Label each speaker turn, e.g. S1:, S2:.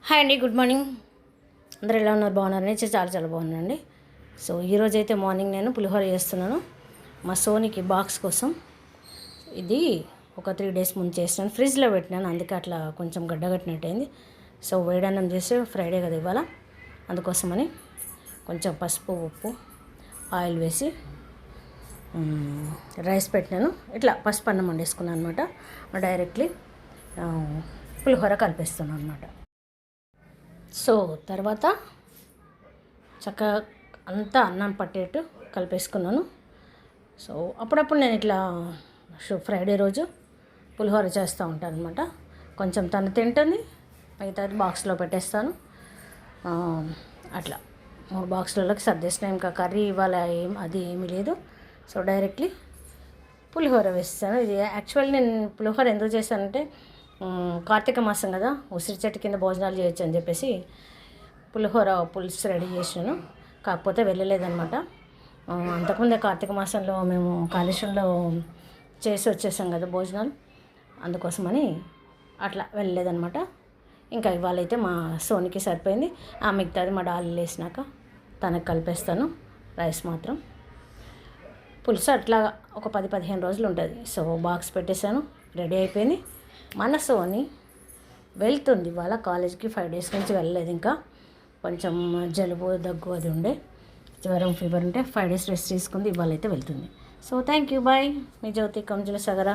S1: Hi అండి, good morning. అందరూ ఎలా ఉన్నారు? బాగున్నారు? నేను చాలా చాలా బాగున్నానండి. సో ఈరోజు అయితే మార్నింగ్ నేను పులిహోర చేస్తున్నాను మా సోనికి బాక్స్ కోసం. ఇది ఒక 3 days ముందు చేసినాను, ఫ్రిడ్జ్లో పెట్టినాను, అందుకే అట్లా కొంచెం గడ్డగట్టినట్టయింది. సో వేడన్నం చేస్తే ఫ్రైడే కదా ఇవాళ, అందుకోసమని కొంచెం పసుపు ఉప్పు ఆయిల్ వేసి రైస్ పెట్టినాను. ఇట్లా పసుపు అన్నం వండేసుకున్నాను అనమాట. డైరెక్ట్లీ పులిహోర కలిపేస్తున్నాను అనమాట. సో తర్వాత చక్కగా అంతా అన్నం పట్టేట్టు కలిపేసుకున్నాను. సో అప్పుడప్పుడు నేను ఇట్లా ఫ్రైడే రోజు పులిహోర చేస్తూ ఉంటాను అనమాట. కొంచెం తను తింటుంది, మిగతాది బాక్స్లో పెట్టేస్తాను. అట్లా 3 బాక్సులలోకి సర్దేసిన. ఇంకా కర్రీ ఇవాళ ఏమీ లేదు. సో డైరెక్ట్లీ పులిహోర వేస్తాను. ఇది యాక్చువల్లీ నేను పులిహోర ఎందుకు చేశానంటే, కార్తీక మాసం కదా, ఉసిరి చెట్టు కింద భోజనాలు చేయొచ్చు అని చెప్పేసి పులిహోర పులుసు రెడీ చేసినాను. కాకపోతే వెళ్ళలేదన్నమాట. అంతకుముందే కార్తీక మాసంలో మేము కాళేశ్వరంలో చేసి వచ్చేసాం కదా భోజనాలు, అందుకోసమని అట్లా వెళ్ళలేదన్నమాట. ఇంకా ఇవాళైతే మా సోనికి సరిపోయింది. ఆ మిగతాది మా డాలు వేసినాక తనకు కలిపేస్తాను. రైస్ మాత్రం పులుసు అట్లా ఒక 10-15 రోజులు ఉంటుంది. సో బాక్స్ పెట్టేశాను, రెడీ అయిపోయింది. మన సోని వెళ్తుంది ఇవాళ కాలేజీకి. 5 days నుంచి వెళ్ళలేదు. ఇంకా కొంచెం జలుబు దగ్గు అది ఉండే, జ్వరం ఫీవర్ ఉంటే 5 days రెస్ట్ తీసుకుంది. ఇవాళ అయితే వెళ్తుంది. So thank you, bye. మీ జ్యోతి కంజుల సగరా.